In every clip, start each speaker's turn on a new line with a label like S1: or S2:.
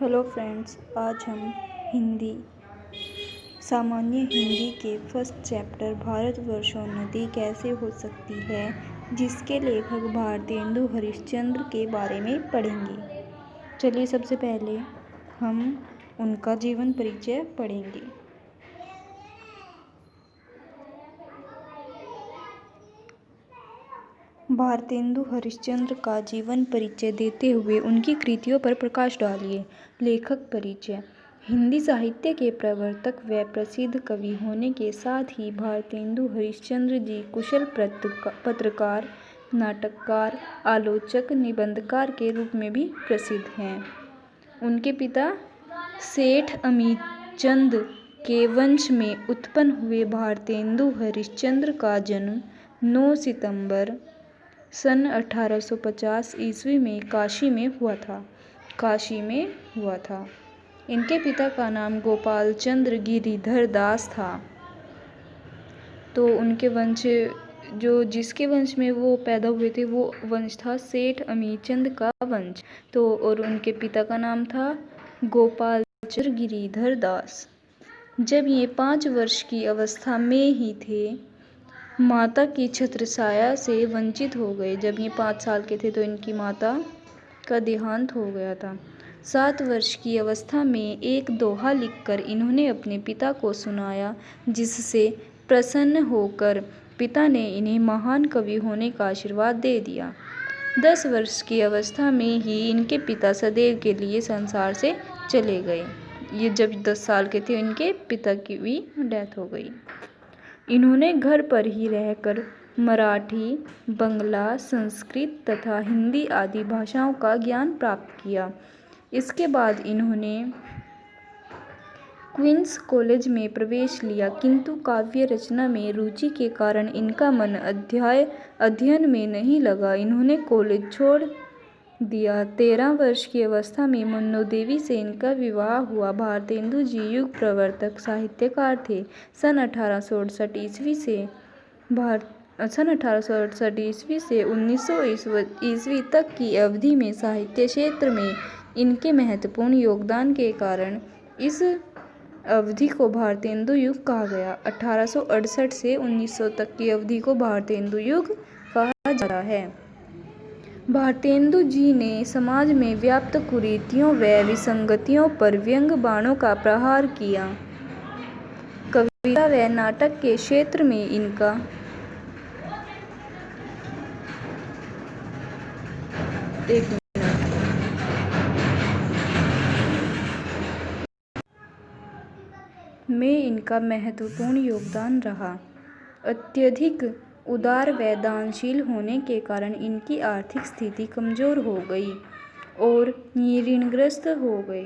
S1: Hello friends, आज हम हिंदी सामान्य हिंदी के फर्स्ट चैप्टर भारतवर्षों नदी कैसे हो सकती है, जिसके लेखक भारतेंदु हरिश्चंद्र के बारे में पढ़ेंगे। चलिए सबसे पहले हम उनका जीवन परिचय पढ़ेंगे। भारतेंदु हरिश्चंद्र का जीवन परिचय देते हुए उनकी कृतियों पर प्रकाश डालिए। लेखक परिचय। हिंदी साहित्य के प्रवर्तक व प्रसिद्ध कवि होने के साथ ही भारतेंदु हरिश्चंद्र जी कुशल पत्रकार, नाटककार, आलोचक, निबंधकार के रूप में भी प्रसिद्ध हैं। उनके पिता सेठ अमीचंद के वंश में उत्पन्न हुए भारतेंदु हरिश्चंद्र का जन्म 9 सितंबर सन 1850 ईस्वी में काशी में हुआ था। इनके पिता का नाम गोपाल चंद्र गिरिधर दास था। तो उनके वंश जिसके वंश में वो पैदा हुए थे वो वंश था सेठ अमीचंद का वंश। तो और उनके पिता का नाम था गोपाल चंद्र गिरिधर दास। जब ये 5 वर्ष की अवस्था में ही थे, माता की छत्रछाया से वंचित हो गए। जब ये 5 साल के थे तो इनकी माता का देहांत हो गया था। 7 वर्ष की अवस्था में एक दोहा लिखकर इन्होंने अपने पिता को सुनाया, जिससे प्रसन्न होकर पिता ने इन्हें महान कवि होने का आशीर्वाद दे दिया। 10 वर्ष की अवस्था में ही इनके पिता सदैव के लिए संसार से चले गए। ये जब 10 साल के थे इनके पिता की भी डेथ हो गई। इन्होंने घर पर ही रहकर मराठी, बंगला, संस्कृत तथा हिंदी आदि भाषाओं का ज्ञान प्राप्त किया। इसके बाद इन्होंने क्वींस कॉलेज में प्रवेश लिया, किंतु काव्य रचना में रुचि के कारण इनका मन अध्ययन में नहीं लगा। इन्होंने कॉलेज छोड़ दिया। 13 वर्ष की अवस्था में मन्नो देवी से इनका विवाह हुआ। भारतेंदु जी युग प्रवर्तक साहित्यकार थे। सन 1868 ईस्वी से 1900 ईस्वी तक की अवधि में साहित्य क्षेत्र में इनके महत्वपूर्ण योगदान के कारण इस अवधि को भारतेंदु युग कहा गया। 1868 से 1900 तक की अवधि को भारतेंदु युग कहा जाता है। भारतेंदु जी ने समाज में व्याप्त कुरीतियों व विसंगतियों पर व्यंग बाणों का प्रहार किया। कविता व नाटक के क्षेत्र में इनका महत्वपूर्ण योगदान रहा। अत्यधिक उदार व दानशील होने के कारण इनकी आर्थिक स्थिति कमजोर हो गई और ये ऋणग्रस्त हो गए।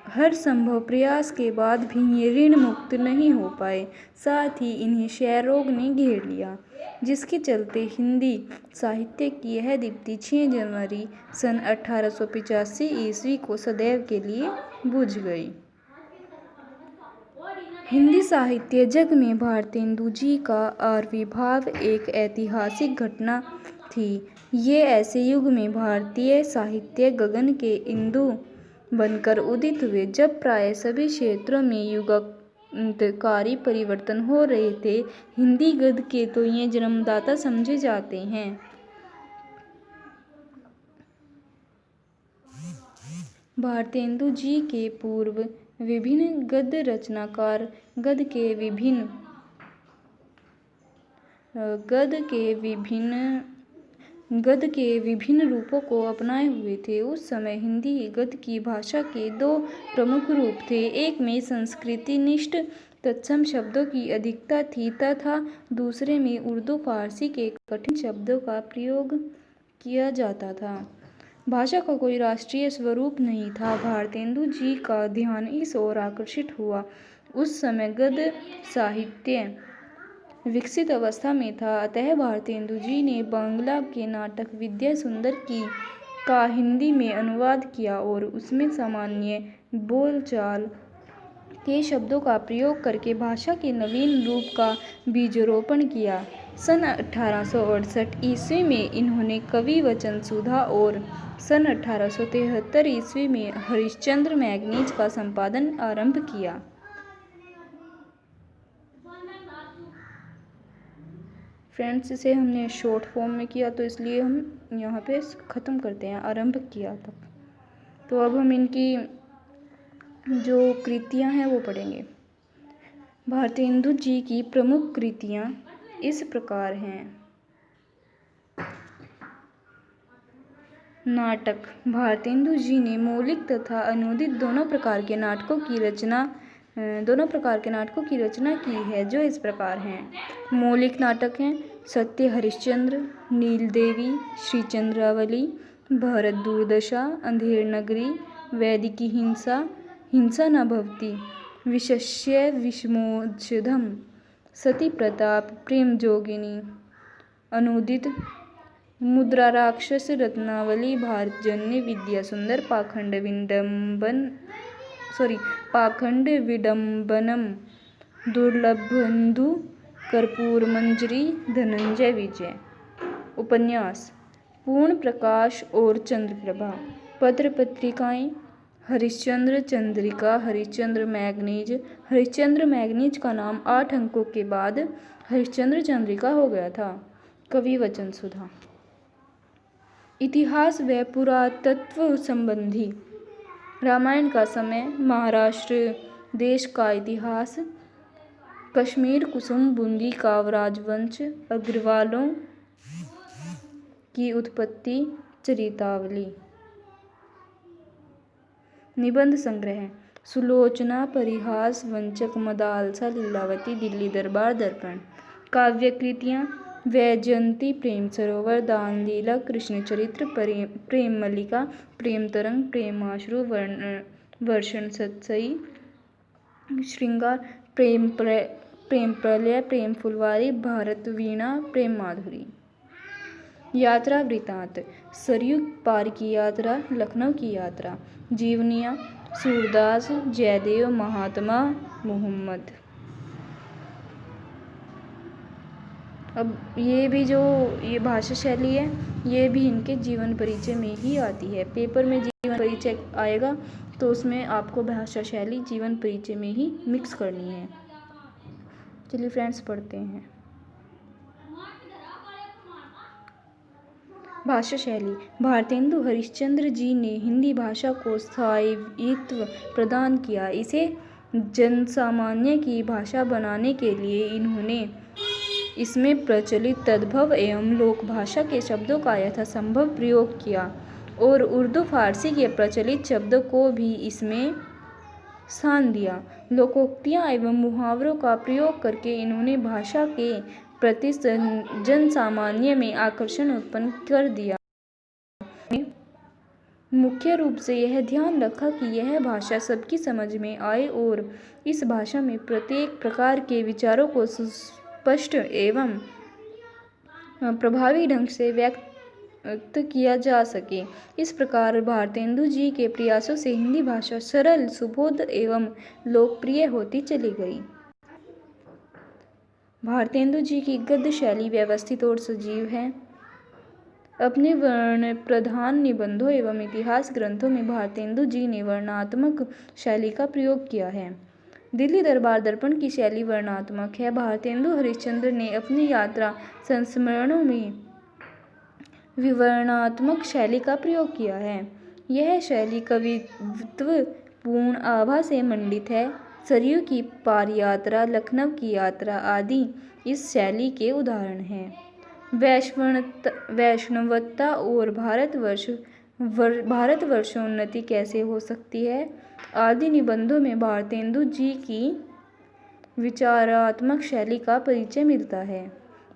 S1: हर संभव प्रयास के बाद भी ये ऋण मुक्त नहीं हो पाए। साथ ही इन्हें क्षय रोग ने घेर लिया, जिसके चलते हिंदी साहित्य की यह दीप्ति 6 जनवरी सन 1885 ईस्वी को सदैव के लिए बुझ गई। हिंदी साहित्य जग में भारतेंदु जी का आविर्भाव एक ऐतिहासिक घटना थी। ये ऐसे युग में भारतीय साहित्य गगन के इंदु बनकर उदित हुए, जब प्राय सभी क्षेत्रों में युगांतकारी परिवर्तन हो रहे थे। हिंदी गद्य के तो ये जन्मदाता समझे जाते हैं। भारतेंदु जी के पूर्व विभिन्न गद्य रचनाकार गद्य के विभिन्न रूपों को अपनाए हुए थे। उस समय हिंदी गद्य की भाषा के 2 प्रमुख रूप थे। एक में संस्कृतिनिष्ठ तत्सम शब्दों की अधिकता थी तथा दूसरे में उर्दू फारसी के कठिन शब्दों का प्रयोग किया जाता था। भाषा का कोई राष्ट्रीय स्वरूप नहीं था। भारतेंदु जी का ध्यान इस ओर आकर्षित हुआ। उस समय गद्य साहित्य विकसित अवस्था में था, अतः भारतेंदु जी ने बांग्ला के नाटक विद्या सुंदर का हिंदी में अनुवाद किया और उसमें सामान्य बोलचाल के शब्दों का प्रयोग करके भाषा के नवीन रूप का बीजारोपण किया। सन 1868 ईस्वी में इन्होंने कवि वचन सुधा और सन 1873 ईस्वी में हरिश्चंद्र मैगजीन का संपादन आरंभ किया। फ्रेंड्स, इसे हमने शॉर्ट फॉर्म में किया तो इसलिए हम यहाँ पे ख़त्म करते हैं, आरंभ किया तक। तो अब हम इनकी जो कृतियाँ हैं वो पढ़ेंगे। भारतेंदु जी की प्रमुख कृतियाँ इस प्रकार हैं। नाटक। भारतेंदु जी ने मौलिक तथा अनूदित दोनों प्रकार के नाटकों की रचना की है, जो इस प्रकार हैं। मौलिक नाटक हैं सत्य हरिश्चंद्र, नीलदेवी, श्री चंद्रावली, भारत दुर्दशा, अंधेर नगरी, वैदिकी हिंसा, हिंसा न भवति, विशस्य विषमोच्छदम, सती प्रताप, प्रेम जोगिनी। अनूदित मुद्रा राक्षस, रत्नावली, भारत जन्य, विद्या सुंदर, पाखंड विडंबनम, दुर्लभबंधु, कर्पूर मंजरी, धनंजय विजय। उपन्यास। पूर्ण प्रकाश और चंद्रप्रभा। पत्र पत्रिकाएं। हरिश्चंद्र चंद्रिका, हरिश्चंद्र मैगजीन। हरिश्चंद्र मैगजीन का नाम 8 अंकों के बाद हरिश्चंद्र चंद्रिका हो गया था। कवि वचन सुधा। इतिहास व पुरातत्व संबंधी। रामायण का समय, महाराष्ट्र देश का इतिहास, कश्मीर कुसुम बूंदी का राजवंश, अग्रवालों की उत्पत्ति, चरितावली। निबंध संग्रह। सुलोचना, परिहास, वंचक, मदालसा, लीलावती, दिल्ली दरबार दर्पण। काव्य कृतियाँ। वैजयंती, प्रेम सरोवर, दान लीला, कृष्ण चरित्र, प्रेम मल्लिका, प्रेम तरंग, प्रेमाश्रु, वर्षण सतसई, श्रृंगार, प्रेम प्रलय, प्रेम फुलवारी, भारत वीणा, प्रेम माधुरी। यात्रा वृतांत। सरयू पार की यात्रा, लखनऊ की यात्रा। जीवनियाँ। सूरदास, जयदेव, महात्मा मोहम्मद। अब ये भाषा शैली है, ये भी इनके जीवन परिचय में ही आती है। पेपर में जीवन परिचय आएगा तो उसमें आपको भाषा शैली जीवन परिचय में ही मिक्स करनी है। चलिए फ्रेंड्स, पढ़ते हैं। भाषा शैली। भारतेंदु हरिश्चंद्र जी ने हिंदी भाषा को स्थायित्व प्रदान किया। इसे जनसामान्य की भाषा बनाने के लिए इन्होंने इसमें प्रचलित तद्भव एवं लोक भाषा के शब्दों का यथासंभव प्रयोग किया और उर्दू फारसी के प्रचलित शब्दों को भी इसमें स्थान दिया। लोकोक्तियाँ एवं मुहावरों का प्रयोग करके इन्होंने भाषा के प्रति जनसामान्य में आकर्षण उत्पन्न कर दिया। मुख्य रूप से यह ध्यान रखा कि यह भाषा सबकी समझ में आए और इस भाषा में प्रत्येक प्रकार के विचारों को स्पष्ट एवं प्रभावी ढंग से व्यक्त किया जा सके। इस प्रकार भारतेंदु जी के प्रयासों से हिंदी भाषा सरल, सुबोध एवं लोकप्रिय होती चली गई। भारतेंदु जी की गद्य शैली व्यवस्थित और सजीव है। अपने वर्ण प्रधान निबंधों एवं इतिहास ग्रंथों में भारतेंदु जी ने वर्णनात्मक शैली का प्रयोग किया है। दिल्ली दरबार दर्पण की शैली वर्णनात्मक है। भारतेंदु हरिश्चंद्र ने अपनी यात्रा संस्मरणों में विवरणात्मक शैली का प्रयोग किया है। यह शैली कवित्व पूर्ण आभा से मंडित है। सरयू की पार यात्रा, लखनऊ की यात्रा आदि इस शैली के उदाहरण हैं। वैष्णवता और भारतवर्षोन्नति कैसे हो सकती है आदि निबंधों में भारतेंदु जी की विचारात्मक शैली का परिचय मिलता है।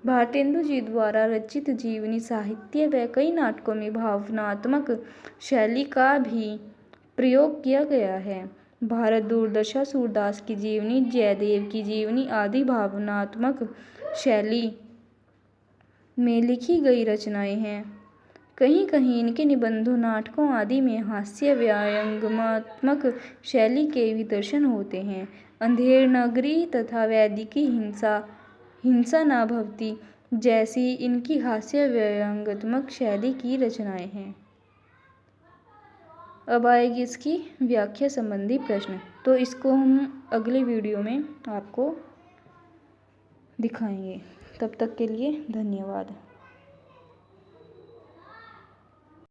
S1: भारतेंदु जी द्वारा रचित जीवनी साहित्य व कई नाटकों में भावनात्मक शैली का भी प्रयोग किया गया है। भारत दुर्दशा, सूरदास की जीवनी, जयदेव की जीवनी आदि भावनात्मक शैली में लिखी गई रचनाएं हैं। कहीं कहीं इनके निबंधों, नाटकों आदि में हास्य व्यंग्यात्मक शैली के भी दर्शन होते हैं। अंधेर नगरी तथा वैदिकी हिंसा न भवती जैसी इनकी हास्य व्यंग्यात्मक शैली की रचनाएं हैं। अब आएगी इसकी व्याख्या संबंधी प्रश्न, तो इसको हम अगले वीडियो में आपको दिखाएंगे। तब तक के लिए धन्यवाद।